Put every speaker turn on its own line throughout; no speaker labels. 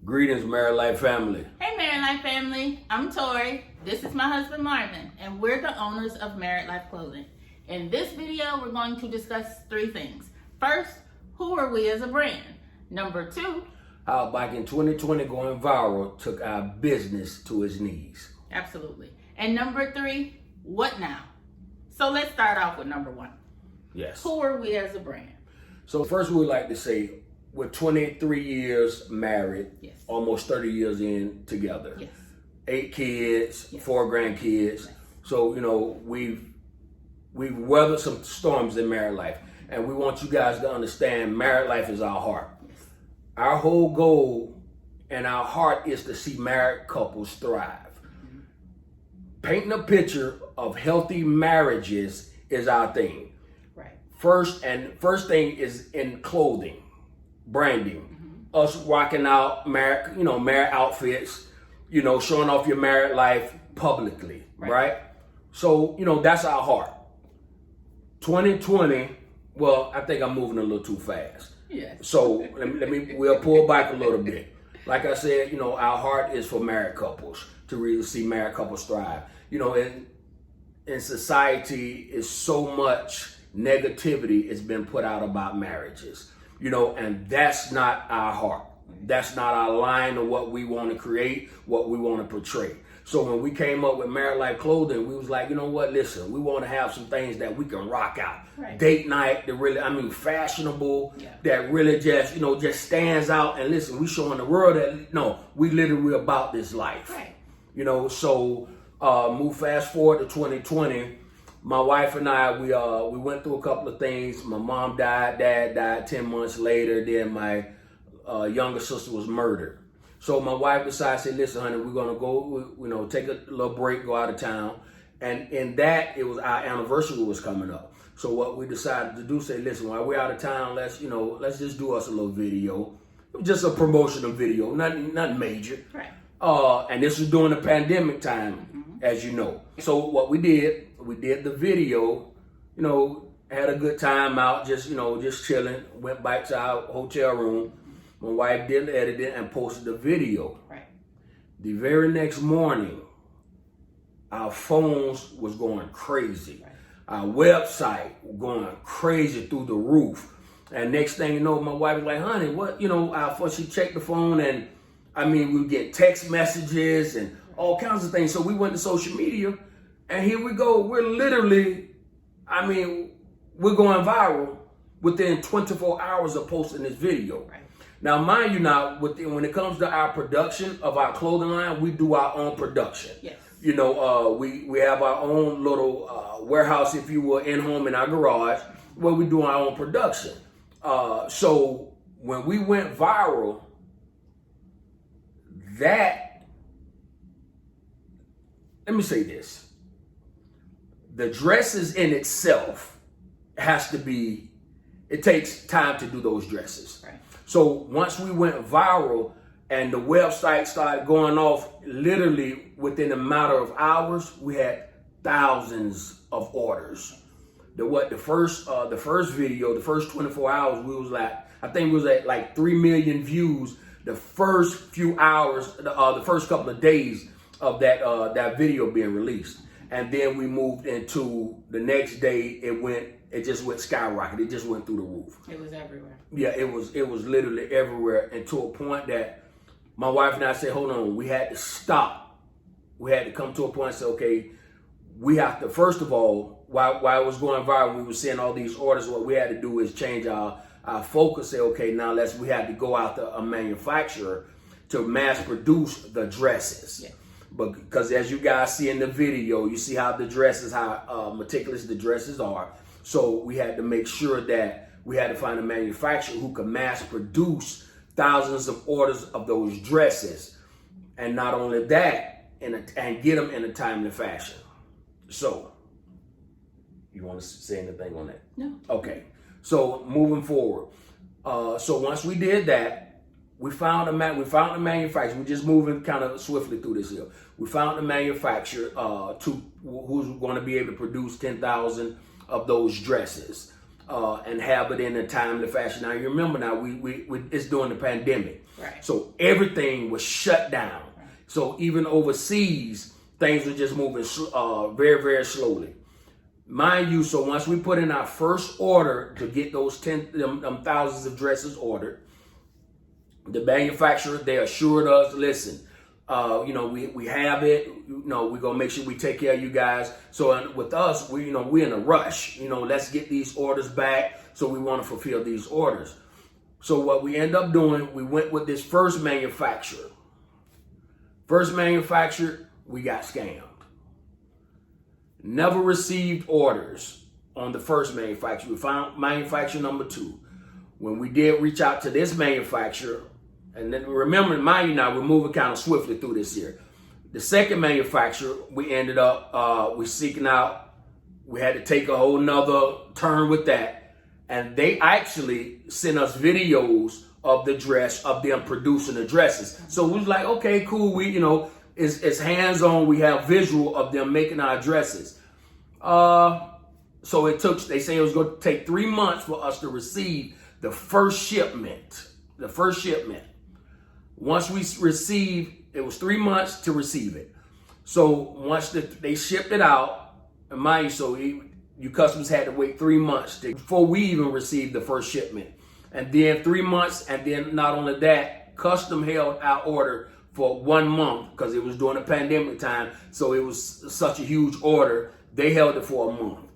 Greetings, Married Life family.
Hey, Married Life family. I'm Tori. This is my husband, Marvin, and we're the owners of Married Life Clothing. In this video, we're going to discuss three things. First, who are we as a brand? Number two,
How back in 2020 going viral took our business to its knees.
absolutely. And number three, what now? So let's start off with number one.
Yes.
Who are we as a brand?
So first we'd like to say we're 23 years married,
Yes.
almost 30 years in together.
Yes.
8 kids,
Yes.
4 grandkids.
Yes.
So, we've weathered some storms in married life. And we want you guys to understand married life is our heart.
Yes.
Our whole goal and our heart is to see married couples thrive. Painting a picture of healthy marriages is our thing.
Right.
First thing is in clothing, branding. Us rocking out married outfits, showing off your married life publicly, right? So, that's our heart. 2020, well, I think I'm moving a little too fast.
Yes.
So we'll pull back a little bit. Like I said, our heart is for married couples, to really see married couples thrive. In society is so much negativity has been put out about marriages, and that's not our heart. That's not our line of what we want to create, what we want to portray. So when we came up with Married Life Clothing, we was like, listen, we want to have some things that we can rock out.
Right.
Date night, that really, fashionable, that really just, just stands out. And listen, we showing the world that, no, we literally about this life.
Right.
So move fast forward to 2020. My wife and I, we went through a couple of things. My mom died, dad died 10 months later. Then my younger sister was murdered. So my wife decided, say, listen, honey, we're going to go, take a little break, go out of town. And in that, it was our anniversary was coming up. So what we decided to do, say, listen, while we're out of town, let's just do us a little video. Just a promotional video, nothing major.
Right.
And this was during the pandemic time, as you know. So what we did the video, had a good time out, just chilling, went back to our hotel room. My wife did edit it and posted the video.
Right.
The very next morning, our phones was going crazy.
Right.
Our website going crazy through the roof. And next thing you know, my wife was like, honey, what, she checked the phone and we get text messages and all kinds of things. So we went to social media and here we go. We're literally, we're going viral within 24 hours of posting this video.
Right.
Now, mind you, when it comes to our production of our clothing line, we do our own production.
Yes.
We have our own little warehouse, if you will, in-home in our garage where we do our own production. So when we went viral, let me say this. The dresses in itself it takes time to do those dresses.
Right.
So once we went viral and the website started going off, literally within a matter of hours, we had thousands of orders. The first video, the first 24 hours, we was at like 3 million views. The first few hours, the first couple of days of that video being released. And then we moved into the next day, it just went skyrocket. It just went through the roof.
It was everywhere.
Yeah, it was literally everywhere, and to a point that my wife and I said, hold on, we had to stop. We had to come to a point and say, okay, we have to, first of all, while it was going viral, we were seeing all these orders. What we had to do is change our focus, say, okay, now we had to go out to a manufacturer to mass produce the dresses. Yeah. But because as you guys see in the video, you see how how meticulous the dresses are. So we had to make sure that we had to find a manufacturer who could mass produce thousands of orders of those dresses. And not only that, and get them in a timely fashion. So, you want to say anything on that?
No.
Okay. So moving forward. So once we did that, we found a manufacturer. We're just moving kind of swiftly through this here. We found a manufacturer who's going to be able to produce 10,000 of those dresses. and have it in a timely fashion. Now you remember now we it's during the pandemic,
Right.
so everything was shut down.
Right.
So even overseas, things were just moving very, very slowly. Mind you, so once we put in our first order to get those thousands of dresses ordered, the manufacturer, they assured us, listen, we have it, we're gonna make sure we take care of you guys. So with us, we're in a rush, let's get these orders back. So we want to fulfill these orders. So what we end up doing, we went with this first manufacturer. We got scammed. Never received orders on the first manufacturer. We found manufacturer number 2. When we did reach out to this manufacturer, and then remember, mind you now, we're moving kind of swiftly through this here. The second manufacturer, we ended up, we seeking out, we had to take a whole nother turn with that. And they actually sent us videos of the dress, of them producing the dresses. So we was like, okay, cool. It's hands-on. We have visual of them making our dresses. So they say it was going to take 3 months for us to receive the first shipment. Once we received, it was 3 months to receive it. So once they shipped it out, and mind you, so you customers had to wait 3 months before we even received the first shipment. And then 3 months, and then not only that, custom held our order for 1 month because it was during the pandemic time. So it was such a huge order. They held it for a month.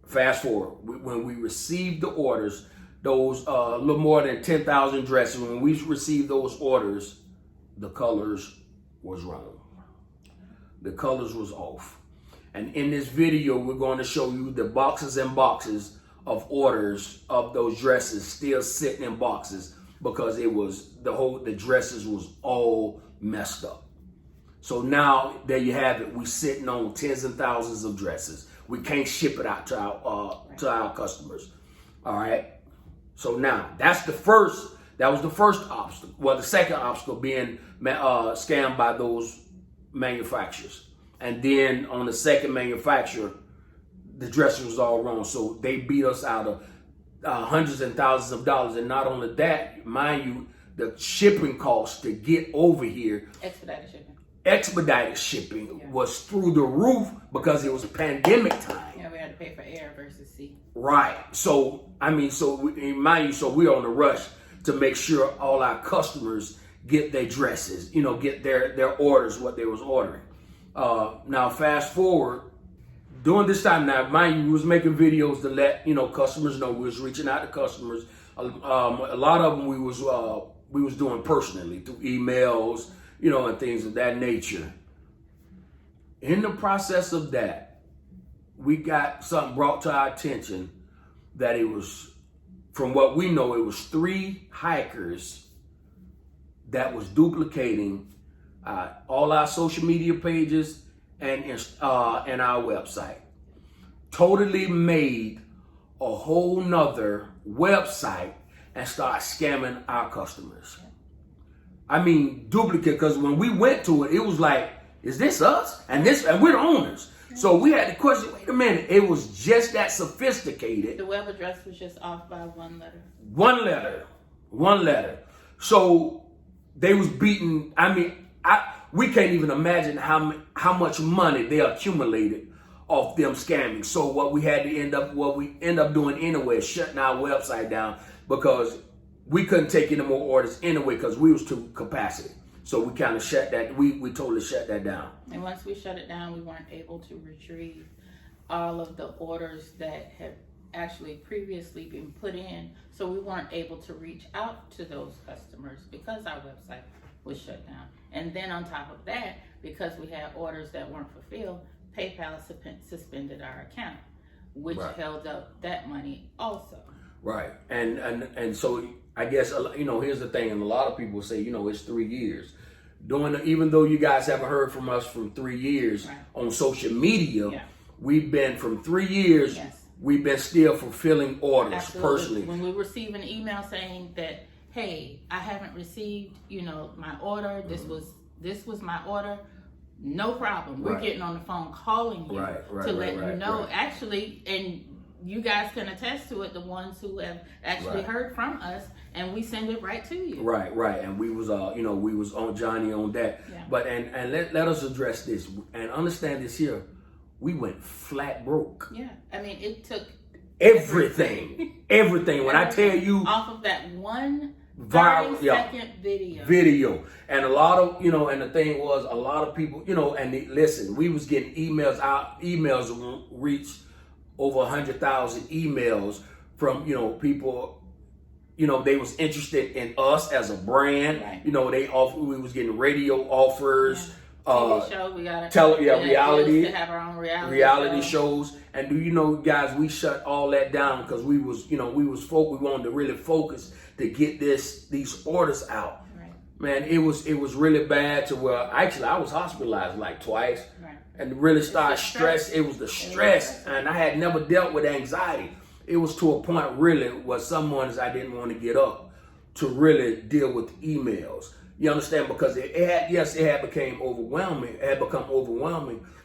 Fast forward, when we received the orders, those a little more than 10,000 dresses, when we received those orders, the colors was wrong. The colors was off. And in this video, we're going to show you the boxes and boxes of orders of those dresses still sitting in boxes because the dresses was all messed up. So now there you have it. We're sitting on tens and thousands of dresses. We can't ship it out to our customers. All right. So now that was the first obstacle. Well, the second obstacle being scammed by those manufacturers. And then on the second manufacturer, the dress was all wrong. So they beat us out of hundreds and thousands of dollars. And not only that, mind you, the shipping costs to get over here, expedited shipping was through the roof because it was pandemic time.
Yeah, we had to pay for air versus sea.
Right. So, mind you, so we're on the rush to make sure all our customers get their dresses, get their orders, what they was ordering. Now, fast forward, during this time, now, mind you, we was making videos to let, customers know. We was reaching out to customers. A lot of them we was doing personally through emails, and things of that nature. In the process of that, we got something brought to our attention that it was, from what we know, it was 3 hikers that was duplicating all our social media pages and our website. Totally made a whole nother website and start scamming our customers. Duplicate, because when we went to it, it was like, is this us? And we're the owners. So we had to question, wait a minute, it was just that sophisticated.
The web address was just off by 1 letter.
One letter. So they was beating, we can't even imagine how much money they accumulated off them scamming. So what we end up doing anyway is shutting our website down because we couldn't take any more orders anyway because we was to capacity. So we kind of shut that, we totally shut that down.
And once we shut it down, we weren't able to retrieve all of the orders that had actually previously been put in. So we weren't able to reach out to those customers because our website was shut down. And then on top of that, because we had orders that weren't fulfilled, PayPal suspended our account, which held up that money also. Right.
And so I guess, here's the thing, and a lot of people say, it's 3 years. Even though you guys haven't heard from us for 3 years on social media, we've been from 3 years, we've been still fulfilling orders personally.
When we receive an email saying that, hey, I haven't received, my order, this was my order, no problem. We're getting on the phone calling you to let you know. Actually, and you guys can attest to it, the ones who have actually heard from us, and we send it right to you.
Right. And we was we was on Johnny on that.
Yeah.
But and let us address this and understand this here. We went flat broke.
Yeah. I mean, it took
everything. When I tell you,
off of that one
viral
30-second video.
And a lot of, and the thing was, a lot of people, listen, we was getting emails reached over 100,000 emails from, people, they was interested in us as a brand.
Right.
We was getting radio offers.
TV show, we got
reality,
to have our own
reality shows. And do you know, guys, we shut all that down because we wanted to really focus to get these orders out.
Right.
Man, it was really bad to where actually I was hospitalized like twice.
Right.
And really started stress. It was the stress, and I had never dealt with anxiety. It was to a point really where some mornings I didn't want to get up to really deal with emails. You understand? Because it had become overwhelming.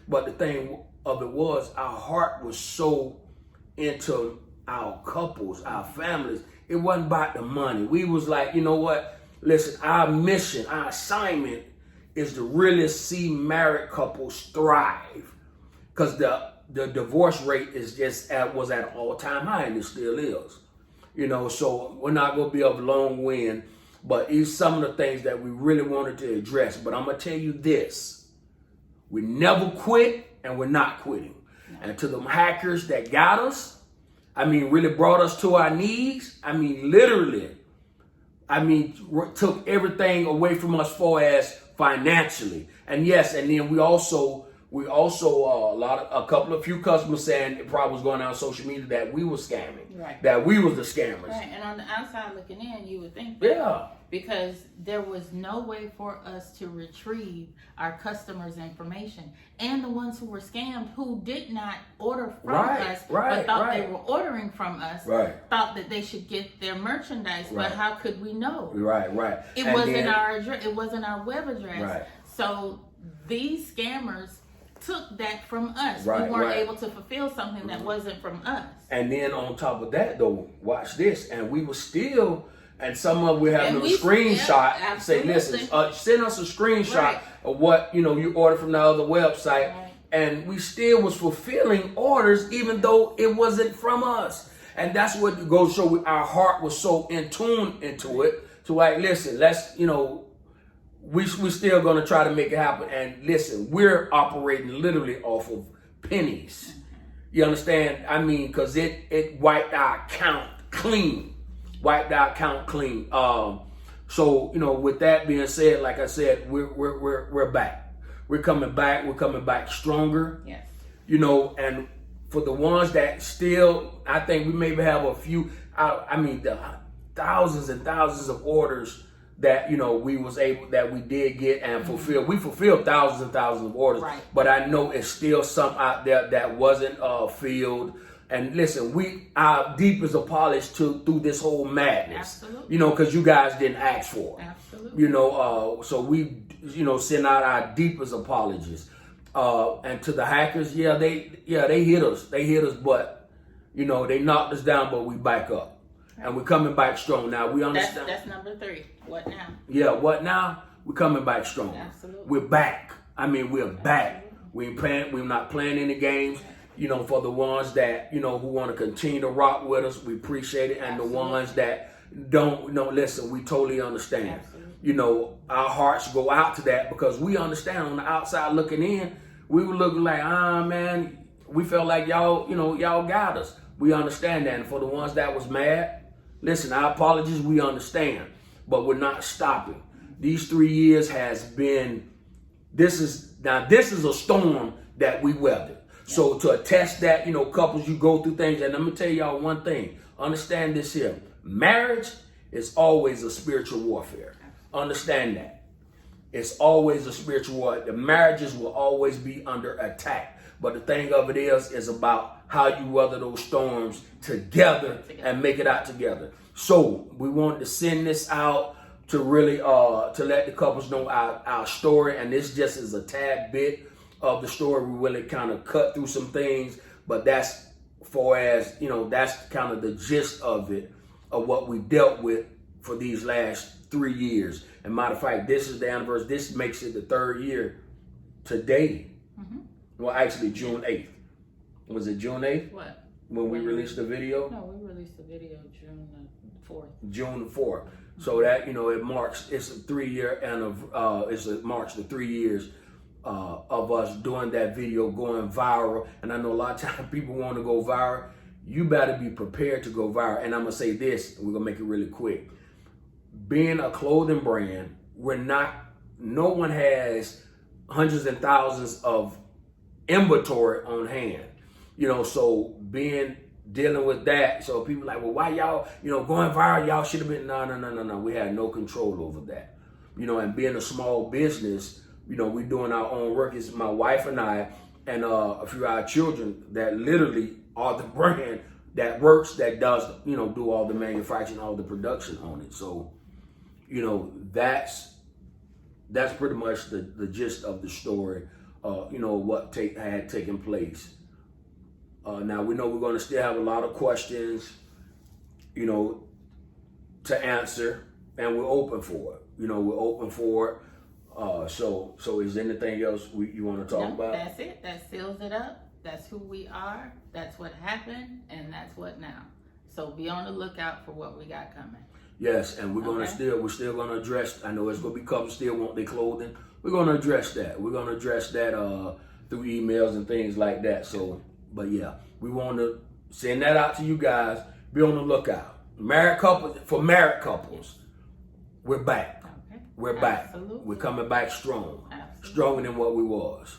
But the thing of it was, our heart was so into our couples, our families. It wasn't about the money. We was like, you know what? Listen, our mission, our assignment is to really see married couples thrive. Because the divorce rate was at an all-time high, and it still is. So we're not going to be of long wind. But it's some of the things that we really wanted to address. But I'm going to tell you this. We never quit, and we're not quitting. No. And to them hackers that got us, really brought us to our knees. Literally. Took everything away from us far as financially. And yes, and then we also a few customers saying it probably was going out on social media that we were scamming.
Right.
That we was the scammers.
Right. And on the outside looking in, you would think
that,
because there was no way for us to retrieve our customers' information. And the ones who were scammed, who did not order from us, but thought they were ordering from us, thought that they should get their merchandise. But how could we know?
Right.
It wasn't our address. It wasn't our web address.
Right.
So these scammers took that from us.
Right,
we weren't able to fulfill something that wasn't from us.
And then on top of that, though, watch this. And we were still, and some of we have a screenshot and say, listen, send us a screenshot of what you ordered from the other website.
Right.
And we still was fulfilling orders even though it wasn't from us. And that's what goes to show our heart was so in tune into it to like, listen, let's, we're still going to try to make it happen. And listen, we're operating literally off of pennies. You understand? Because it wiped our account clean. So, with that being said, like I said, we're back. We're coming back. We're coming back stronger.
Yes.
And for the ones that still, I think we maybe have a few, the thousands and thousands of orders that we did get and fulfill. We fulfilled thousands and thousands of orders, but I know it's still some out there that wasn't filled. And listen, our deepest apologies through this whole madness.
Absolutely.
Because you guys didn't ask for it.
Absolutely.
So we send out our deepest apologies. And to the hackers, they hit us. But they knocked us down, but we back up. And we're coming back strong. Now, we understand.
That's number 3. What now?
Yeah, what now? We're coming back strong.
Absolutely.
We're back. We're back. We're not playing any games. For the ones that, who want to continue to rock with us, we appreciate it. And the ones that don't listen, we totally understand.
Absolutely.
Our hearts go out to that because we understand on the outside looking in, we were looking like, man, we felt like y'all got us. We understand that. And for the ones that was mad, listen, our apologies, we understand, but we're not stopping. These 3 years has been, this is a storm that we weathered. So to attest that, couples, you go through things, and let me tell y'all one thing, understand this here, marriage is always a spiritual warfare. Understand that. It's always a spiritual war. The marriages will always be under attack. But the thing of it is about how you weather those storms together and make it out together. So we wanted to send this out to really to let the couples know our story. And this just is a tad bit of the story. We really kind of cut through some things, but that's far as, that's kind of the gist of it, of what we dealt with for these last 3 years. And matter of fact, this is the anniversary. This makes it the 3rd year today.
Mm-hmm.
Well, actually, June 8th. Was it June 8th?
What?
When we released the video?
No, we released the video June the 4th.
June the 4th. Mm-hmm. So that, it marks, it's a 3-year, and marks the 3 years of us doing that video, going viral. And I know a lot of times people want to go viral. You better be prepared to go viral. And I'm going to say this, and we're going to make it really quick. Being a clothing brand, no one has hundreds and thousands of inventory on hand. So dealing with that. So people like, well, why y'all, going viral, y'all should have been, no. We had no control over that. And being a small business, we doing our own work. It's my wife and I, and a few of our children that literally are the brand that works, that does, do all the manufacturing, all the production on it. So, that's pretty much the gist of the story, what had taken place. Now, we know we're going to still have a lot of questions, to answer, and we're open for it. We're open for it. So is there anything else you want to talk about?
That's it. That seals it up. That's who we are. That's what happened, and that's what now. So be on the lookout for what we got coming.
Yes, and we're still gonna address. I know it's gonna be couples still want their clothing. We're gonna address that. We're gonna address that through emails and things like that. So, but yeah, we want to send that out to you guys. Be on the lookout. Married couples, we're back.
Okay.
We're back.
Absolutely.
We're coming back strong.
Absolutely.
Stronger than what we was.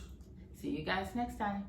See you guys next time.